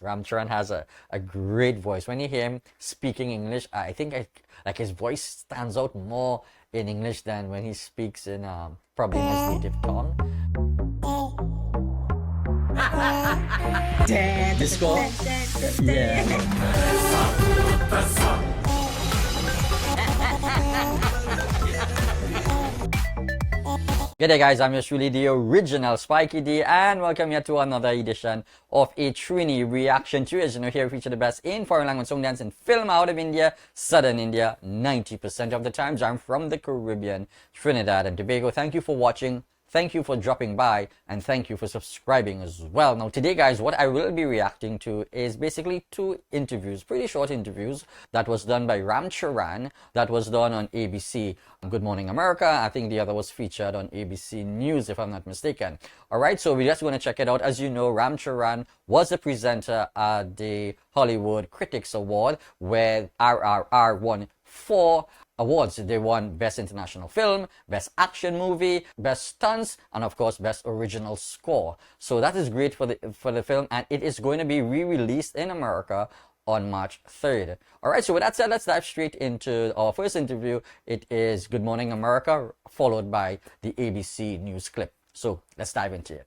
Ram Charan has a great voice. When you hear him speaking English, I think like his voice stands out more in English than when he speaks in probably in his native tongue. Disco? Yeah. G'day guys, I'm yours truly, the original Spiky D, and welcome here to another edition of a Trini reaction to. As you know, here we feature the best in foreign language song, dance and film out of India, southern India, 90% of the times. I'm from the Caribbean, Trinidad and Tobago. Thank you for watching. Thank you for dropping by, and thank you for subscribing as well. Now today guys, what I will be reacting to is basically two interviews, pretty short interviews, that was done by Ram Charan, that was done on ABC Good Morning America. I think the other was featured on ABC News, if I'm not mistaken. Alright, so we're just going to check it out. As you know, Ram Charan was the presenter at the Hollywood Critics Award, where RRR won 4 awards. They won Best International Film, Best Action Movie, Best Stunts, and of course Best Original Score. So that is great for the film, and it is going to be re-released in America on March 3rd. Alright, so with that said, let's dive straight into our first interview. It is Good Morning America, followed by the ABC News clip. So let's dive into it.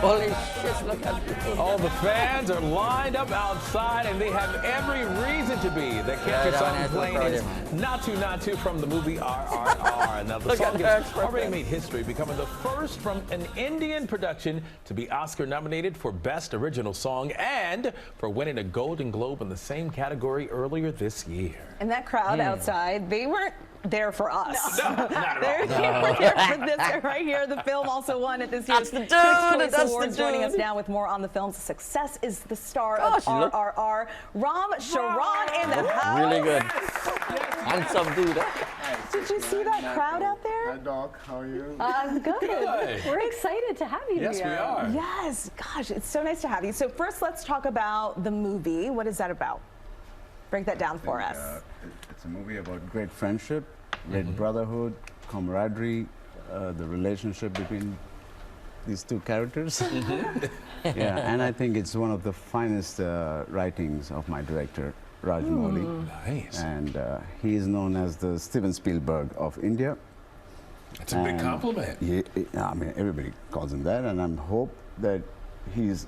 Holy shit, look at people. All the fans are lined up outside, and they have every reason to be. The catchy song playing is Not To from the movie RRR. Now, the song has already made history, becoming the first from an Indian production to be Oscar nominated for Best Original Song and for winning a Golden Globe in the same category earlier this year. And that crowd outside, they weren't there for us. No, not at all. They were here for this right here. The film also won at this year's Critics' Choice Awards. Joining us now with more on the film's success is the star of RRR, Ram Charan in the house. Really good. Handsome dude. Did you see that crowd out there? Hi, Doc. How are you? Good. We're excited to have you here. Yes, we are. Yes. Gosh, it's so nice to have you. So first, let's talk about the movie. What is that about? Break that down for us. It's a movie about great friendship, great brotherhood, camaraderie, the relationship between these two characters. Yeah, and I think it's one of the finest writings of my director, Rajamouli. Nice. And he is known as the Steven Spielberg of India. That's a big compliment. I mean, everybody calls him that, and I hope that he's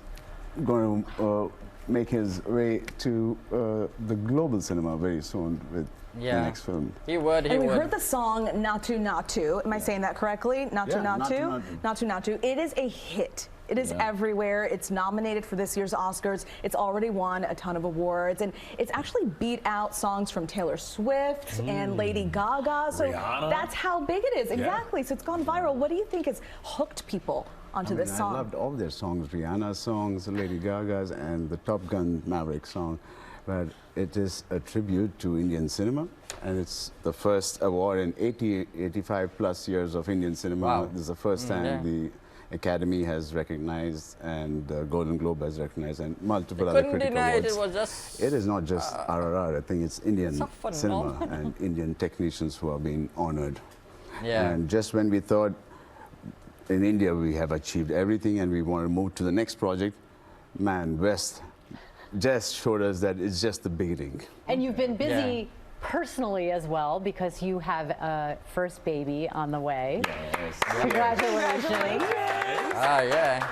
going to make his way to the global cinema very soon with the next film. He would. And we heard the song Not To. Am I saying that correctly? Not To. It is a hit. It is everywhere. It's nominated for this year's Oscars. It's already won a ton of awards, and it's actually beat out songs from Taylor Swift and Lady Gaga. So Rihanna. that's how big it is. Exactly. So it's gone viral. What do you think has hooked people onto this song? I loved all their songs, Rihanna's songs, Lady Gaga's, and the Top Gun Maverick song. But it is a tribute to Indian cinema, and it's the first award in 85 plus years of Indian cinema. Wow. This is the first time the Academy has recognized, and the Golden Globe has recognized, and multiple other critical awards. It was just... It is not just RRR. I think it's Indian cinema and Indian technicians who are being honored. Yeah. And just when we thought in India we have achieved everything and we want to move to the next project, man, West just showed us that it's just the beginning. And you've been busy personally as well, because you have a first baby on the way. Yes. Congratulations.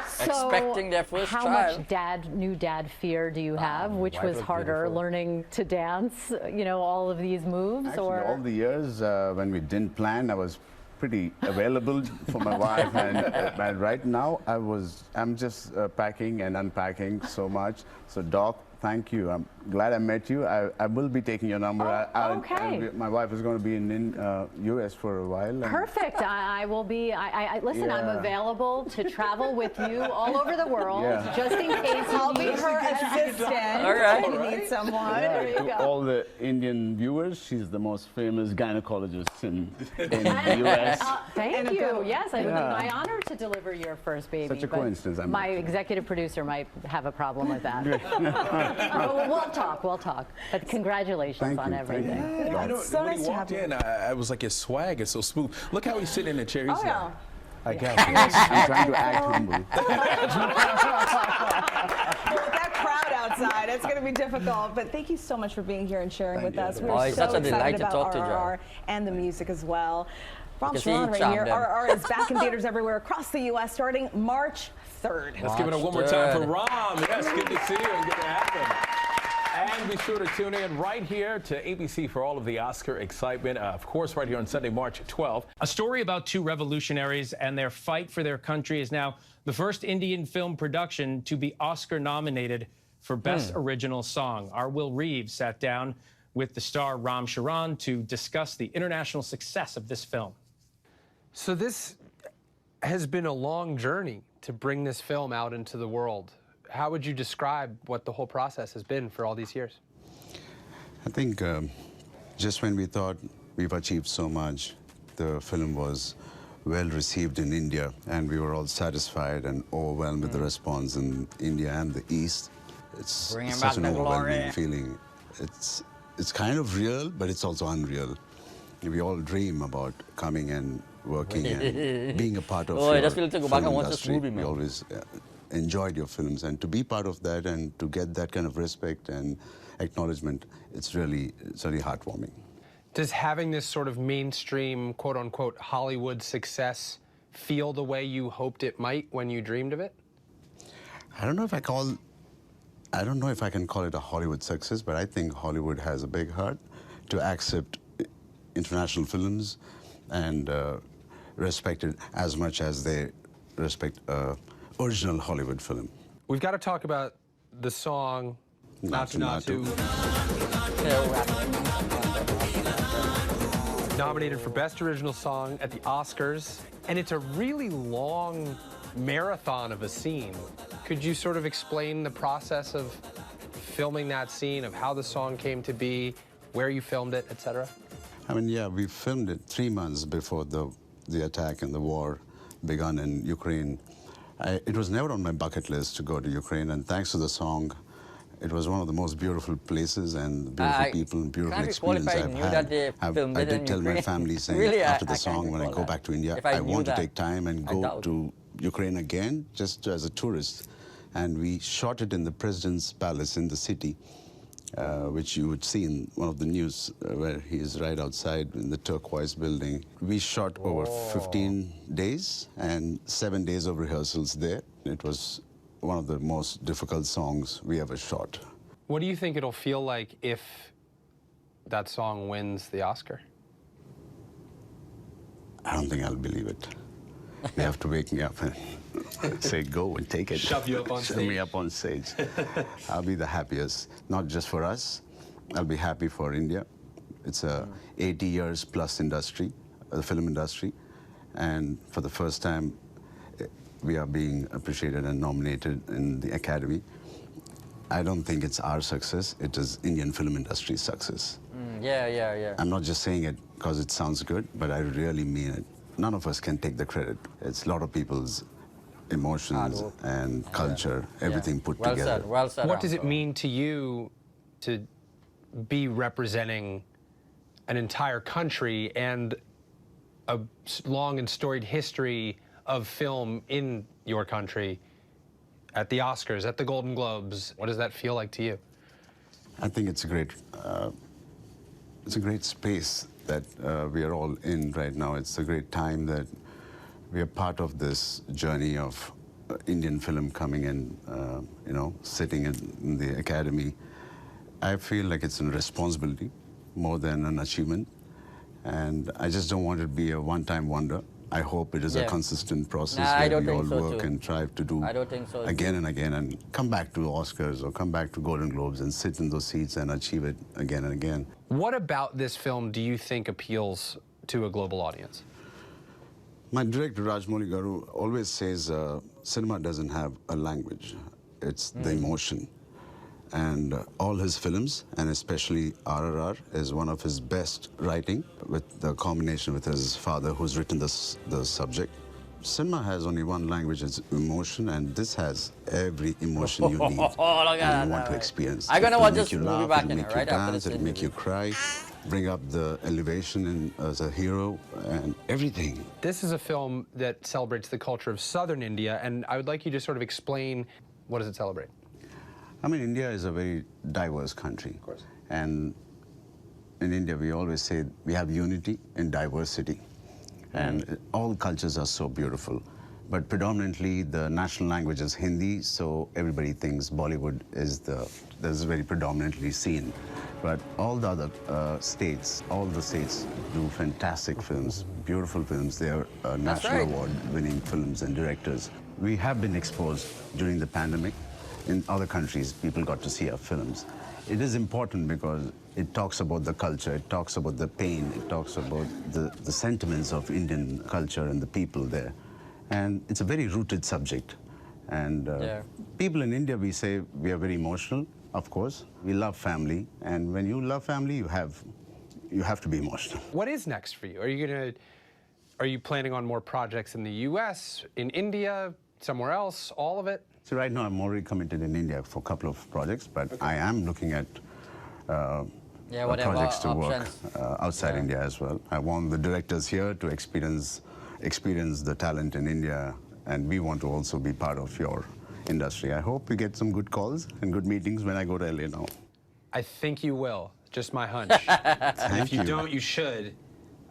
So expecting their first child. How much new dad fear do you have? Which was harder, learning to dance, you know, all of these moves? Actually, or all the years when we didn't plan, I was pretty available for my wife, and right now I'm just packing and unpacking so much. So Doc, thank you. I'm glad I met you. I will be taking your number. Okay. My wife is going to be in U.S. for a while. Perfect. I will be. Listen, I'm available to travel with you all over the world, just in case. I'll be her assistant. All right. If you need someone. There you go. All the Indian viewers, she's the most famous gynecologist in the U.S. Thank you. Yes, it would be my honor to deliver your first baby. Such a coincidence. My executive producer might have a problem with that. We'll talk. But congratulations on everything. I know, so when nice he to walked have you. in, I was like, his swag is so smooth. Look how he's sitting in the chair. He's like, I guess. I'm trying to act humble. With that crowd outside, it's going to be difficult. But thank you so much for being here and sharing with us. We're it's so such a delight excited to about talk to you, RRR and the music as well. Ram Because Charan he right here. charmed them. RRR is back in theaters everywhere across the U.S. starting March 3rd. Let's give it up one more time for Ram. Yes, good to see you and good to have him. And be sure to tune in right here to ABC for all of the Oscar excitement. Of course, right here on Sunday, March 12th. A story about two revolutionaries and their fight for their country is now the first Indian film production to be Oscar nominated for Best Original Song. Our Will Reeves sat down with the star Ram Charan to discuss the international success of this film. So this has been a long journey to bring this film out into the world. How would you describe what the whole process has been for all these years? I think just when we thought we've achieved so much, the film was well received in India, and we were all satisfied and overwhelmed with the response in India and the East. It's such an overwhelming feeling. It's kind of real, but it's also unreal. We all dream about coming and working and being a part of I just feel to go back film and watch this industry. movie, We man. always enjoyed your films, and to be part of that and to get that kind of respect and acknowledgement, it's really heartwarming. Does having this sort of mainstream, quote-unquote, Hollywood success feel the way you hoped it might when you dreamed of it? I don't know if I can call it a Hollywood success, but I think Hollywood has a big heart to accept international films and respect it as much as they respect original Hollywood film. We've got to talk about the song Natu Natu, nominated for Best Original Song at the Oscars, and it's a really long marathon of a scene. Could you sort of explain the process of filming that scene, of how the song came to be, where you filmed it, etc.? I mean, yeah, we filmed it 3 months before the attack and the war began in Ukraine. It was never on my bucket list to go to Ukraine, and thanks to the song, it was one of the most beautiful places and beautiful people and beautiful experience I've had. I did tell my family saying Really, after the I can't song, when I recall go back to India, If I I knew want to that, take time and I go doubt. to Ukraine again, just as a tourist. And we shot it in the president's palace in the city, which you would see in one of the news where he is right outside in the turquoise building. We shot over 15 days and 7 days of rehearsals there. It was one of the most difficult songs we ever shot. What do you think it'll feel like if that song wins the Oscar? I don't think I'll believe it. They have to wake me up and say, go and take it. Shove you up on Shove stage. me up on stage. I'll be the happiest, not just for us. I'll be happy for India. It's a 80 years plus industry, the film industry. And for the first time, we are being appreciated and nominated in the Academy. I don't think it's our success, it is Indian film industry's success. Yeah. I'm not just saying it because it sounds good, but I really mean it. None of us can take the credit. It's a lot of people's emotions and culture, everything put together. Well said. What does it mean to you to be representing an entire country and a long and storied history of film in your country at the Oscars, at the Golden Globes? What does that feel like to you? I think it's a great space that we are all in right now. It's a great time that we are part of this journey of Indian film coming in, sitting in the Academy. I feel like it's a responsibility more than an achievement. And I just don't want it to be a one-time wonder. I hope it is a consistent process where we all work and try to do again and again and come back to Oscars or come back to Golden Globes and sit in those seats and achieve it again and again. What about this film do you think appeals to a global audience? My director, Rajamouli Garu, always says cinema doesn't have a language. It's the emotion. And all his films, and especially RRR, is one of his best writing, with the combination with his father, who's written the subject. Cinema has only one language, it's emotion, and this has every emotion you need and you want to experience. I'm gonna watch this movie movie back in make you right after dance, this it'll make you interview. cry. bring up the elevation as a hero and everything. This is a film that celebrates the culture of southern India, and I would like you to sort of explain, what does it celebrate? I mean, India is a very diverse country. Of course. And in India, we always say we have unity in diversity. And all cultures are so beautiful. But predominantly, the national language is Hindi, so everybody thinks Bollywood is very predominantly seen. But all the other states, do fantastic films, beautiful films. They are national award-winning films and directors. We have been exposed during the pandemic. In other countries, people got to see our films. It is important because it talks about the culture, it talks about the pain, it talks about the sentiments of Indian culture and the people there. And it's a very rooted subject. And people in India, we say we are very emotional, of course. We love family. And when you love family, you have to be emotional. What is next for you? Are you planning on more projects in the US, in India, somewhere else, all of it? So right now, I'm already committed in India for a couple of projects, but I am looking at projects to work outside India as well. I want the directors here to experience the talent in India, and we want to also be part of your industry. I hope we get some good calls and good meetings when I go to LA now. I think you will. Just my hunch. And if you don't, you should.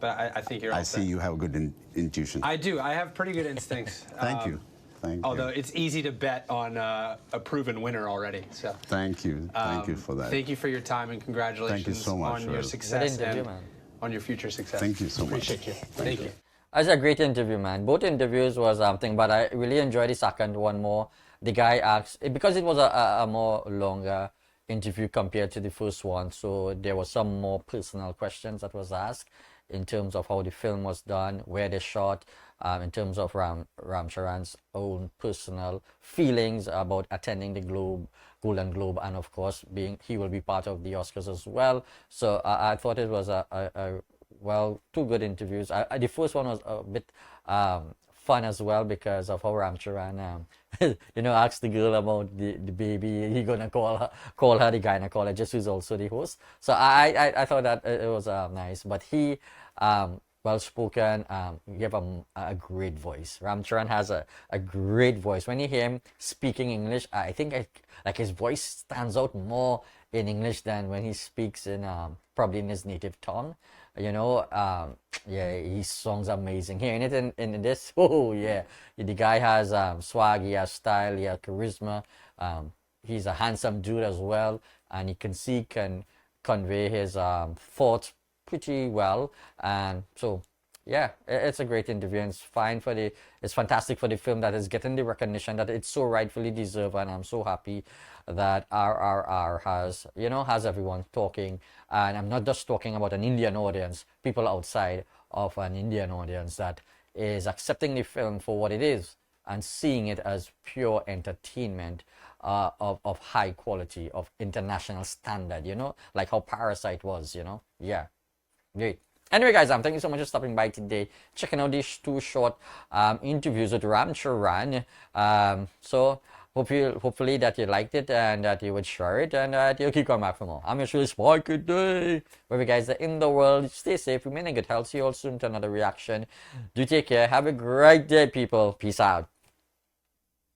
But I think you're all set. I see you have good intuition. I do. I have pretty good instincts. Thank you. Thank although you. it's easy to bet on a proven winner already. So thank you. Thank you for that. Thank you for your time and congratulations thank you so much, on your success and on your future success. Thank you so much. Appreciate you. Thank you. It's a great interview, man. Both interviews was something, but I really enjoyed the second one more. The guy asked, because it was a more longer interview compared to the first one, so there was some more personal questions that was asked in terms of how the film was done, where they shot, in terms of Ram Charan's own personal feelings about attending the Golden Globe, and of course he will be part of the Oscars as well. So I thought it was two good interviews. The first one was a bit fun as well because of how Ram Charan asked the girl about the baby. He gonna call her the gynecologist, who's also the host. So I thought that it was nice, but he well spoken, gave a great voice. Ram Charan has a great voice. When you hear him speaking English, I think like his voice stands out more in English than when he speaks in probably in his native tongue. His song's amazing. Hearing it in this, the guy has swag, he has style, he has charisma. He's a handsome dude as well, and he can convey his thoughts pretty well. And so it's a great interview, and it's fantastic for the film that is getting the recognition that it's so rightfully deserved. And I'm so happy that RRR has everyone talking. And I'm not just talking about an Indian audience, people outside of an Indian audience that is accepting the film for what it is and seeing it as pure entertainment of high quality, of international standard, like how Parasite was, Great. Anyway, guys, thank you so much for stopping by today, checking out these two short interviews with Ram Charan. So hopefully that you liked it and that you would share it and that you'll keep coming back for more. I'm your truly Sparky Day. Wherever you guys are in the world, stay safe, remain in good health. See you all soon to another reaction. Do take care. Have a great day, people. Peace out.